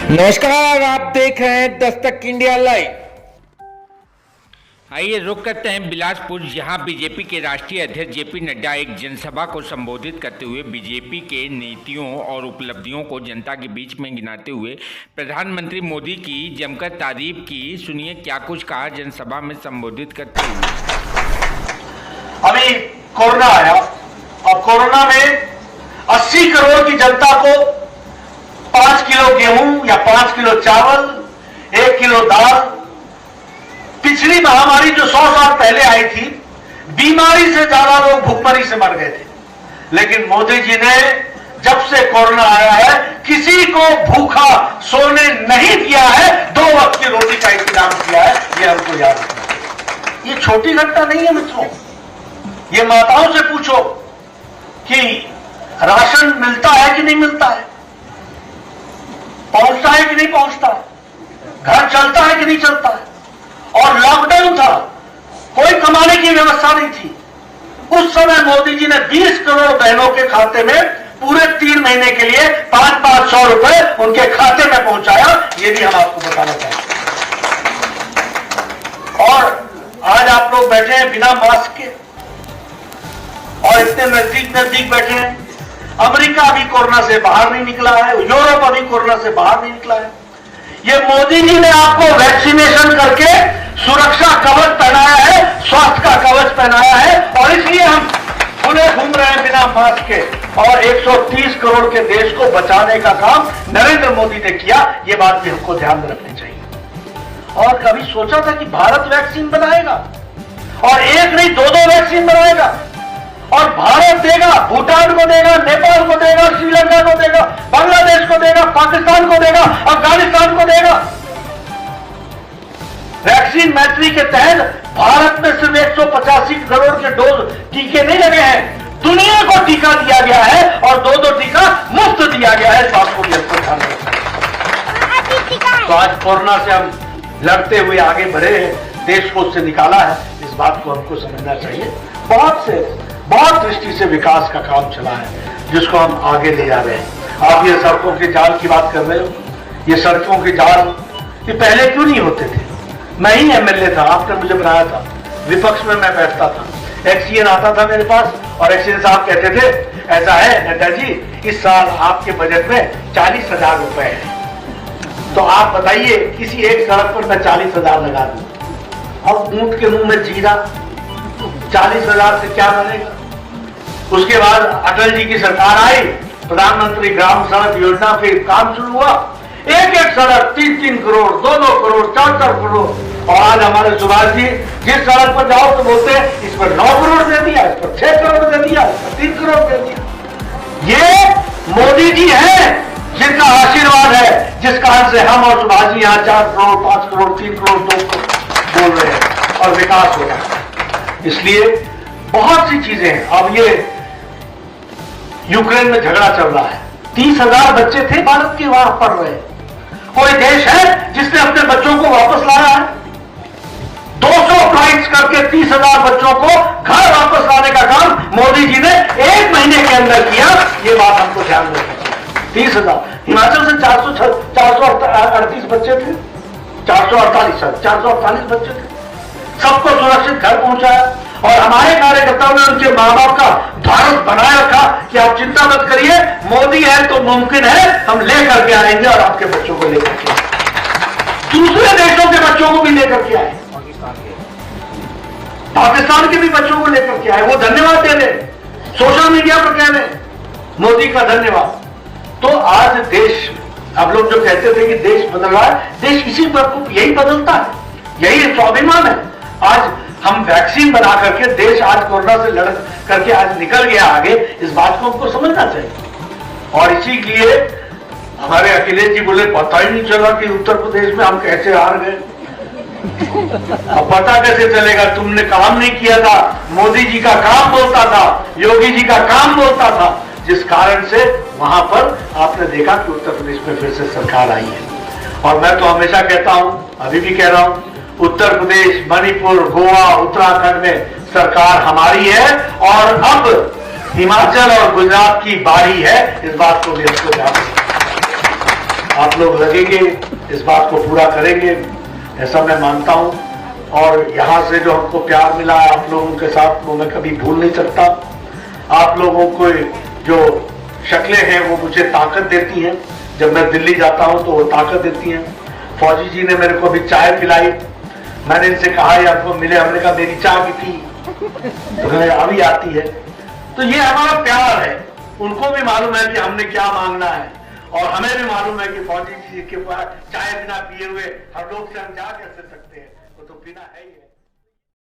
नमस्कार, आप देख रहे हैं दस्तक इंडिया लाइव। आइए रुक करते हैं बिलासपुर, जहां बीजेपी के राष्ट्रीय अध्यक्ष जेपी नड्डा एक जनसभा को संबोधित करते हुए बीजेपी के नीतियों और उपलब्धियों को जनता के बीच में गिनाते हुए प्रधानमंत्री मोदी की जमकर तारीफ की। सुनिए क्या कुछ कहा जनसभा में संबोधित करते हुए। अभी कोरोना आया और कोरोना में 80 करोड़ की जनता को 5 किलो गेहूं या 5 किलो चावल, 1 किलो दाल। पिछली महामारी जो 100 साल पहले आई थी, बीमारी से ज्यादा लोग भूखमरी से मर गए थे, लेकिन मोदी जी ने जब से कोरोना आया है किसी को भूखा सोने नहीं दिया है, 2 वक्त की रोटी का इंतजाम किया है। ये हमको याद रखना चाहिए। ये छोटी घटना नहीं है मित्रों। ये माताओं से पूछो कि राशन मिलता है कि नहीं मिलता है, पहुंचता है कि नहीं पहुंचता है, घर चलता है कि नहीं चलता है। और लॉकडाउन था, कोई कमाने की व्यवस्था नहीं थी। उस समय मोदी जी ने 20 करोड़ बहनों के खाते में पूरे 3 महीने के लिए 500 रुपए उनके खाते में पहुंचाया। ये भी हम आपको बताना चाहते हैं। और आज आप लोग बैठे हैं बिना मास्क के और इतने नजदीक बैठे हैं। अमेरिका अभी कोरोना से बाहर नहीं निकला है, यूरोप अभी कोरोना से बाहर नहीं निकला है। ये मोदी जी ने आपको वैक्सीनेशन करके सुरक्षा कवच पहनाया है, स्वास्थ्य का कवच पहनाया है, और इसलिए हम खुले घूम रहे हैं बिना मास्क के। और 130 करोड़ के देश को बचाने का काम नरेंद्र मोदी ने किया। ये बात भी हमको ध्यान में रखनी चाहिए। और कभी सोचा था कि भारत वैक्सीन बनाएगा, और एक नहीं 2-2 वैक्सीन बनाएगा, और भारत देगा, भूटान को देगा, नेपाल को देगा, श्रीलंका को देगा, बांग्लादेश को देगा, पाकिस्तान को देगा, अफगानिस्तान को देगा। वैक्सीन मैत्री के तहत भारत में सिर्फ 185 करोड़ के डोज टीके नहीं लगे हैं, दुनिया को टीका दिया गया है, और 2-2 टीका मुफ्त दिया गया है। तो आपको भी ध्यान रखना है। तो आज कोरोना से हम लड़ते हुए आगे बढ़े हैं, देश को उससे निकाला है। इस बात को हमको समझना चाहिए। बहुत दृष्टि से विकास का काम चला है, जिसको हम आगे ले जा रहे हैं। आप ये सड़कों के जाल की बात कर रहे हो, ये सड़कों के जाल ये पहले क्यों नहीं होते थे? मैं ही एमएलए था, आपने मुझे बनाया था, विपक्ष में मैं बैठता था। एक्सीएन आता था मेरे पास, और एक्सीएन साहब कहते थे ऐसा है नड्डा जी, इस साल आपके बजट में 40,000 रुपए है, तो आप बताइए किसी एक सड़क पर मैं 40,000 लगा दूं। अब ऊंट के मुंह में जीरा, 40,000 से क्या बनेगा? उसके बाद अटल जी की सरकार आई, प्रधानमंत्री ग्राम सड़क योजना पे काम शुरू हुआ। एक सड़क 3-3 करोड़, 2-2 करोड़, 4-4 करोड़। और आज हमारे सुभाष जी जिस सड़क पर जाओ तो बोलते हैं इस पर 9 करोड़ दे दिया, इस पर 6 करोड़ दे दिया, इस पर 3 करोड़ दे दिया। ये मोदी जी हैं जिनका आशीर्वाद है, जिस कारण से हम और सुभाष जी यहाँ 4 करोड़, 5 करोड़, 3 करोड़, 2 करोड़ बोल रहे हैं और विकास हो रहा है। इसलिए बहुत सी चीजें हैं। अब ये यूक्रेन में झगड़ा चल रहा है, 30,000 बच्चे थे भारत के वहां पढ़ रहे। कोई देश है जिसने अपने बच्चों को वापस लाया है? 200 फ्लाइट्स करके 30,000 बच्चों को घर वापस लाने का काम मोदी जी ने 1 महीने के अंदर किया। ये बात हमको ध्यान रखना चाहिए। 30,000, हिमाचल से 438 बच्चे थे, 448 बच्चे थे, सबको सुरक्षित घर पहुंचाया। और हमारे कार्यकर्ताओं ने उनके मां बाप का भारत बनाए रखा कि आप चिंता मत करिए, मोदी है तो मुमकिन है, हम लेकर के आएंगे और आपके बच्चों को लेकर के दूसरे देशों के बच्चों को भी लेकर के आए, पाकिस्तान के भी बच्चों को लेकर के आए। वो धन्यवाद दे रहे, सोशल मीडिया पर कह रहे मोदी का धन्यवाद। तो आज देश, अब लोग जो कहते थे कि देश बदल रहा है, देश इसी पर यही बदलता है, यही स्वाभिमान है। आज हम वैक्सीन बना करके देश आज कोरोना से लड़ करके आज निकल गया आगे। इस बात को हमको समझना चाहिए। और इसी के लिए हमारे अखिलेश जी बोले पता ही नहीं चला कि उत्तर प्रदेश में हम कैसे हार गए। अब पता कैसे चलेगा? तुमने काम नहीं किया था, मोदी जी का काम बोलता था, योगी जी का काम बोलता था, जिस कारण से वहां पर आपने देखा कि उत्तर प्रदेश में फिर से सरकार आई है। और मैं तो हमेशा कहता हूं, अभी भी कह रहा हूं, उत्तर प्रदेश, मणिपुर, गोवा, उत्तराखंड में सरकार हमारी है, और अब हिमाचल और गुजरात की बारी है। इस बात को भी हमको ध्यान रखना। आप लोग लगेंगे, इस बात को पूरा करेंगे, ऐसा मैं मानता हूं। और यहां से जो हमको प्यार मिला आप लोगों के साथ, वो मैं कभी भूल नहीं सकता। आप लोगों को जो शक्लें हैं वो मुझे ताकत देती हैं। जब मैं दिल्ली जाता हूं तो वो ताकत देती हैं। फौजी जी ने मेरे को अभी चाय पिलाई, मैंने इनसे कहा ये आपको मिले, हमने कहा मेरी चाय की थी तो हमें अभी आती है। तो ये हमारा प्यार है। उनको भी मालूम है कि हमने क्या मांगना है, और हमें भी मालूम है कि फौजी जी के पास चाय बिना पिए हुए हम लोग से हम जा कैसे सकते हैं, वो तो पीना है ही है।